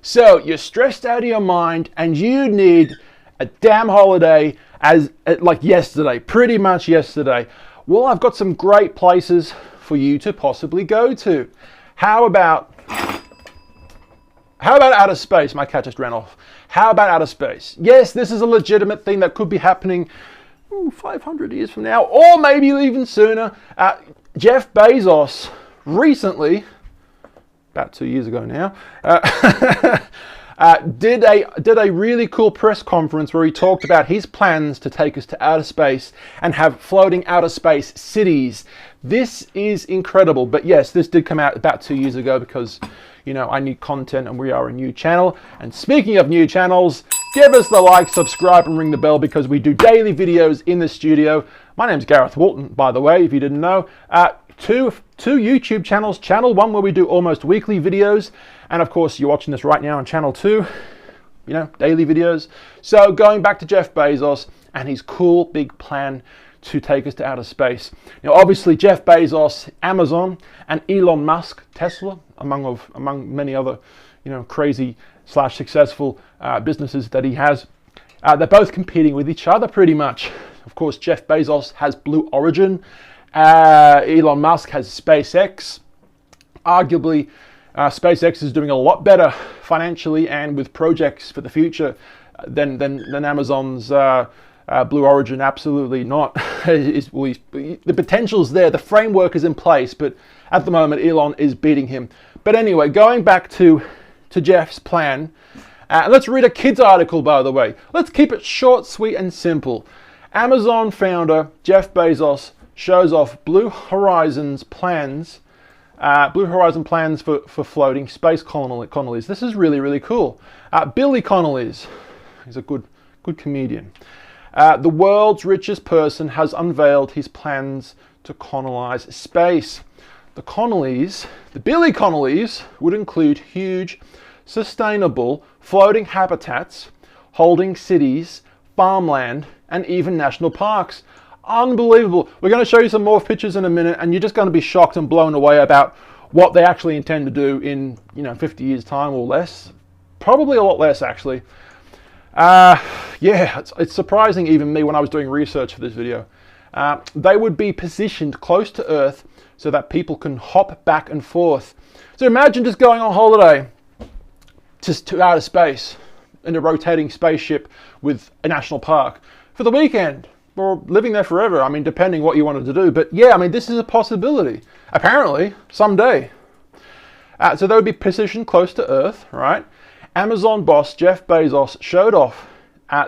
So you're stressed out of your mind and you need a damn holiday like yesterday, pretty much yesterday. Well, I've got some great places for you to possibly go to. How about outer space? My cat just ran off. How about outer space? Yes, this is a legitimate thing that could be happening 500 years from now, or maybe even sooner. Jeff Bezos recently, about 2 years ago now, did a really cool press conference where he talked about his plans to take us to outer space and have floating outer space cities. This is incredible. But yes, this did come out about 2 years ago because, I need content and we are a new channel. And speaking of new channels, give us the like, subscribe and ring the bell because we do daily videos in the studio. My name's Gareth Walton, by the way, if you didn't know. Two YouTube channels. Channel 1 where we do almost weekly videos. And of course, you're watching this right now on channel 2, daily videos. So going back to Jeff Bezos and his cool big plan to take us to outer space. Obviously Jeff Bezos, Amazon, and Elon Musk, Tesla, among many other, crazy / successful businesses that he has. They're both competing with each other pretty much. Of course, Jeff Bezos has Blue Origin. Elon Musk has SpaceX. Arguably, SpaceX is doing a lot better financially and with projects for the future than Amazon's Blue Origin. Absolutely not. The potential's there, the framework is in place, but at the moment Elon is beating him. But anyway, going back to Jeff's plan, let's read a kid's article, by the way. Let's keep it short, sweet and simple. Amazon founder Jeff Bezos shows off Blue Horizon plans for floating space colonies. This is really, really cool. Billy Connolly's, he's a good comedian. The world's richest person has unveiled his plans to colonize space. The Billy Connolly's would include huge, sustainable, floating habitats, holding cities, farmland, and even national parks. Unbelievable. We're going to show you some more pictures in a minute, and you're just going to be shocked and blown away about what they actually intend to do in 50 years time or less. Probably a lot less, actually. It's surprising even me when I was doing research for this video. They would be positioned close to Earth so that people can hop back and forth. So imagine just going on holiday just to outer space in a rotating spaceship with a national park for the weekend, or living there forever. Depending what you wanted to do. But yeah, this is a possibility. Apparently, someday. So they would be positioned close to Earth, right? Amazon boss Jeff Bezos showed off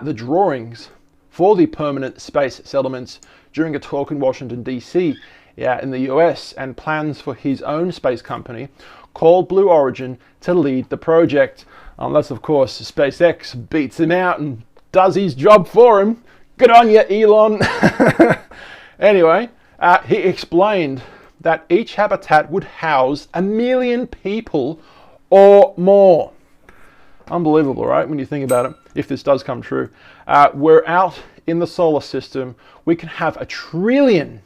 the drawings for the permanent space settlements during a talk in Washington, D.C., in the US, and plans for his own space company called Blue Origin to lead the project. Unless, of course, SpaceX beats him out and does his job for him. Good on you, Elon. Anyway, he explained that each habitat would house 1 million people or more. Unbelievable, right? When you think about it, if this does come true. We're out in the solar system. We can have 1 trillion.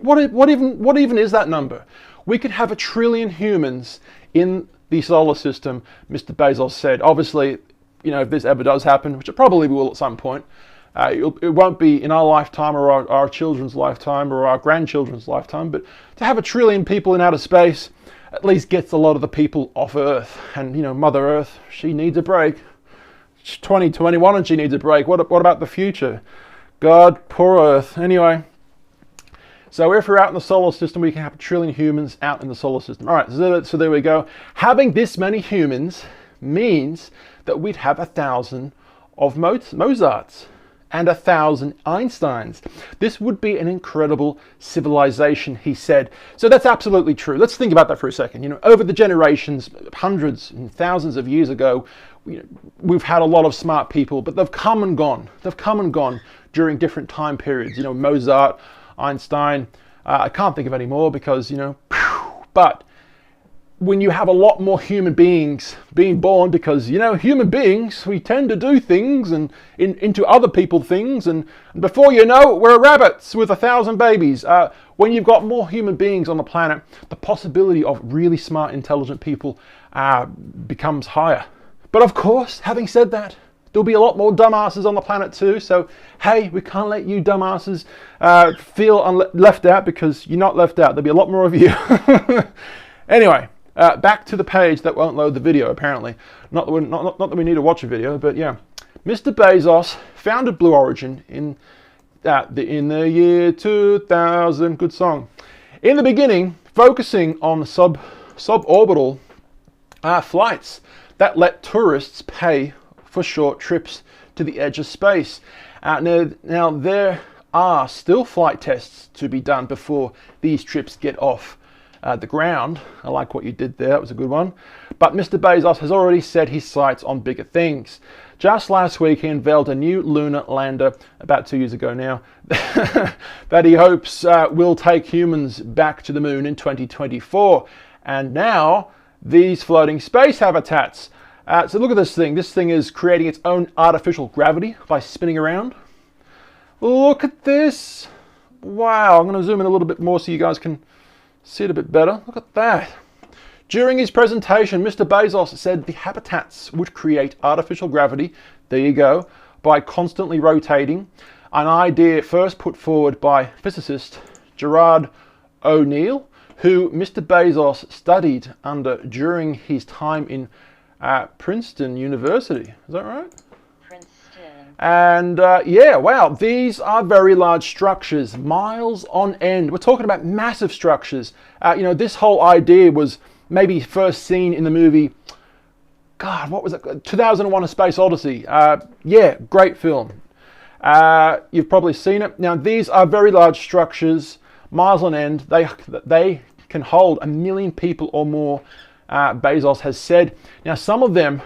What even is that number? We could have 1 trillion humans in the solar system, Mr. Bezos said. Obviously, if this ever does happen, which it probably will at some point, it won't be in our lifetime or our children's lifetime or our grandchildren's lifetime, but to have 1 trillion people in outer space at least gets a lot of the people off Earth. And, Mother Earth, she needs a break. It's 2021 and she needs a break. What about the future? God, poor Earth. Anyway, so if we're out in the solar system, we can have 1 trillion humans out in the solar system. All right, so there we go. Having this many humans means that we'd have 1,000 of Mozarts and 1,000 Einsteins. This would be an incredible civilization, he said. So that's absolutely true. Let's think about that for a second. Over the generations, hundreds and thousands of years ago, we've had a lot of smart people, but they've come and gone. They've come and gone during different time periods. Mozart, Einstein. I can't think of any more because, but when you have a lot more human beings being born, because human beings, we tend to do things and into other people things, and before you know it, we're rabbits with 1,000 babies. When you've got more human beings on the planet, the possibility of really smart, intelligent people becomes higher. But of course, having said that, there'll be a lot more dumbasses on the planet too. So, hey, we can't let you dumbasses feel left out, because you're not left out. There'll be a lot more of you. Anyway, back to the page that won't load the video, apparently. Not that we need to watch a video, but yeah. Mr. Bezos founded Blue Origin in the year 2000. Good song. In the beginning, focusing on suborbital flights that let tourists pay for short trips to the edge of space. Now there are still flight tests to be done before these trips get off the ground. I like what you did there, that was a good one. But Mr. Bezos has already set his sights on bigger things. Just last week he unveiled a new lunar lander, about 2 years ago now, that he hopes will take humans back to the moon in 2024. And now these floating space habitats. So look at this thing. This thing is creating its own artificial gravity by spinning around. Look at this. Wow, I'm going to zoom in a little bit more so you guys can see it a bit better. Look at that. During his presentation, Mr. Bezos said the habitats would create artificial gravity, there you go, by constantly rotating, an idea first put forward by physicist Gerard O'Neill, who Mr. Bezos studied under during his time in Princeton University. Is that right? Princeton. And yeah, wow, these are very large structures, miles on end. We're talking about massive structures. You know, this whole idea was maybe first seen in the movie, God, what was it? 2001: A Space Odyssey. Yeah, great film. You've probably seen it. Now, these are very large structures, miles on end. They can hold 1 million people or more, Bezos has said. Now, some of them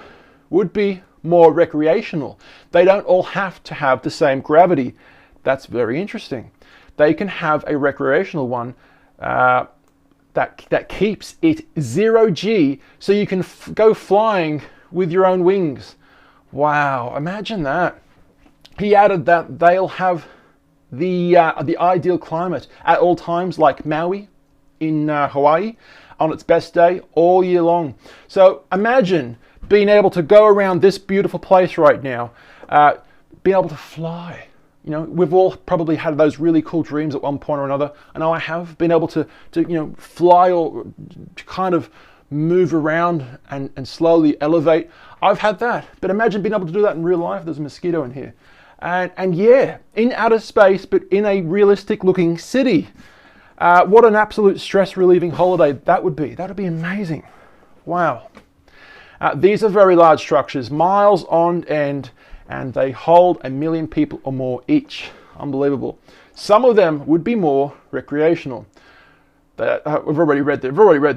would be more recreational. They don't all have to have the same gravity. That's very interesting. They can have a recreational one that keeps it 0G, so you can go flying with your own wings. Wow, imagine that. He added that they'll have the ideal climate at all times, like Maui in Hawaii, on its best day all year long. So imagine being able to go around this beautiful place right now, being able to fly. You know, we've all probably had those really cool dreams at one point or another. I know I have been able to you know, fly or to kind of move around and slowly elevate. I've had that, but imagine being able to do that in real life. There's a mosquito in here. And yeah, in outer space, but in a realistic looking city. What an absolute stress relieving holiday that would be. That would be amazing. Wow. These are very large structures, miles on end, and they hold 1 million people or more each. Unbelievable. Some of them would be more recreational. We've already read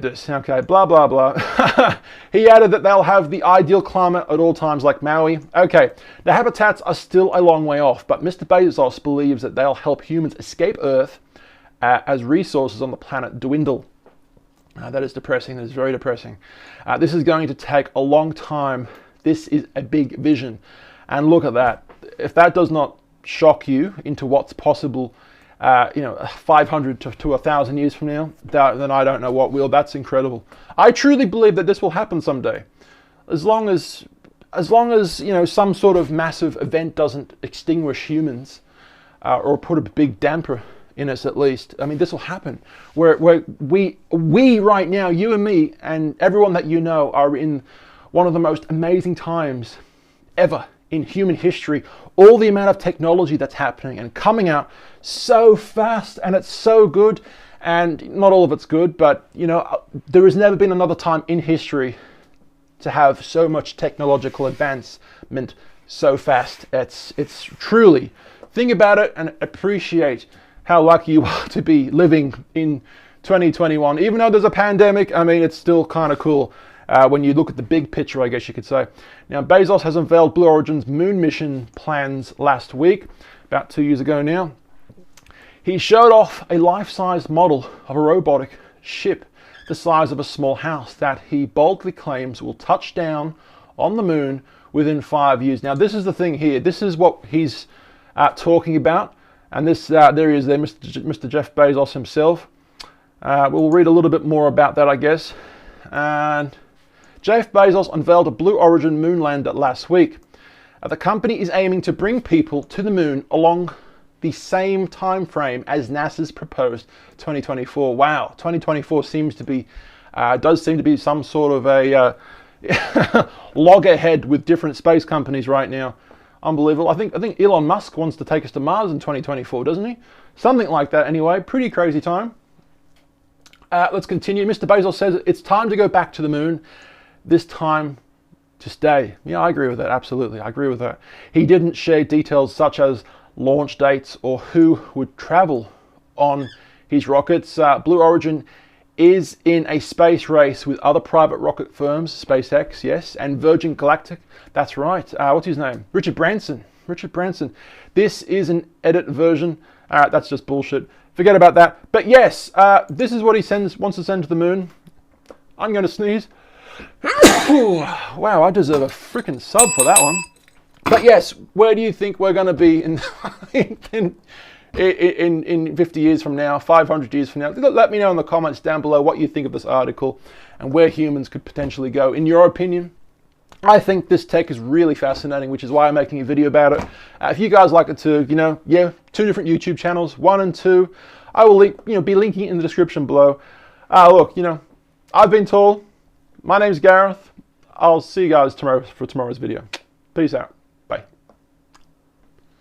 this. Okay, blah, blah, blah. He added that they'll have the ideal climate at all times, like Maui. Okay, the habitats are still a long way off, but Mr. Bezos believes that they'll help humans escape Earth as resources on the planet dwindle. That is depressing. That is very depressing. This is going to take a long time. This is a big vision. And look at that. If that does not shock you into what's possible, you know, 500 to 1,000 years from now, then I don't know what will. That's incredible. I truly believe that this will happen someday. As long as you know, some sort of massive event doesn't extinguish humans or put a big damper in us, at least. I mean, this will happen. Where we right now, you and me and everyone that you know, are in one of the most amazing times ever in human history. All the amount of technology that's happening and coming out so fast, and it's so good. And not all of it's good, but you know, there has never been another time in history to have so much technological advancement so fast. It's truly, think about it and appreciate how lucky you are to be living in 2021. Even though there's a pandemic, I mean, it's still kind of cool when you look at the big picture, I guess you could say. Now, Bezos has unveiled Blue Origin's moon mission plans last week, about 2 years ago now. He showed off a life-size model of a robotic ship the size of a small house that he boldly claims will touch down on the moon within 5 years. Now, this is the thing here. This is what he's talking about. And this, there he is there, Mr. Jeff Bezos himself. We'll read a little bit more about that, I guess. And Jeff Bezos unveiled a Blue Origin moon lander last week. The company is aiming to bring people to the moon along the same time frame as NASA's proposed 2024. Wow, 2024 seems to be, does seem to be some sort of a loggerhead with different space companies right now. Unbelievable. I think Elon Musk wants to take us to Mars in 2024, doesn't he? Something like that anyway. Pretty crazy time. Let's continue. Mr. Bezos says it's time to go back to the moon. This time to stay. Yeah, I agree with that. Absolutely. I agree with that. He didn't share details such as launch dates or who would travel on his rockets. Blue Origin is in a space race with other private rocket firms, SpaceX, yes, and Virgin Galactic. That's right. What's his name? Richard Branson. Richard Branson. This is an edit version. That's just bullshit. Forget about that. But yes, this is what he wants to send to the moon. I'm going to sneeze. Wow, I deserve a freaking sub for that one. But yes, where do you think we're going to be in 50 years from now, 500 years from now? Let me know in the comments down below what you think of this article and where humans could potentially go. In your opinion, I think this tech is really fascinating, which is why I'm making a video about it. If you guys like it too, two different YouTube channels, 1 and 2. I will be linking in the description below. Look, I've been Tall. My name's Gareth. I'll see you guys tomorrow for tomorrow's video. Peace out.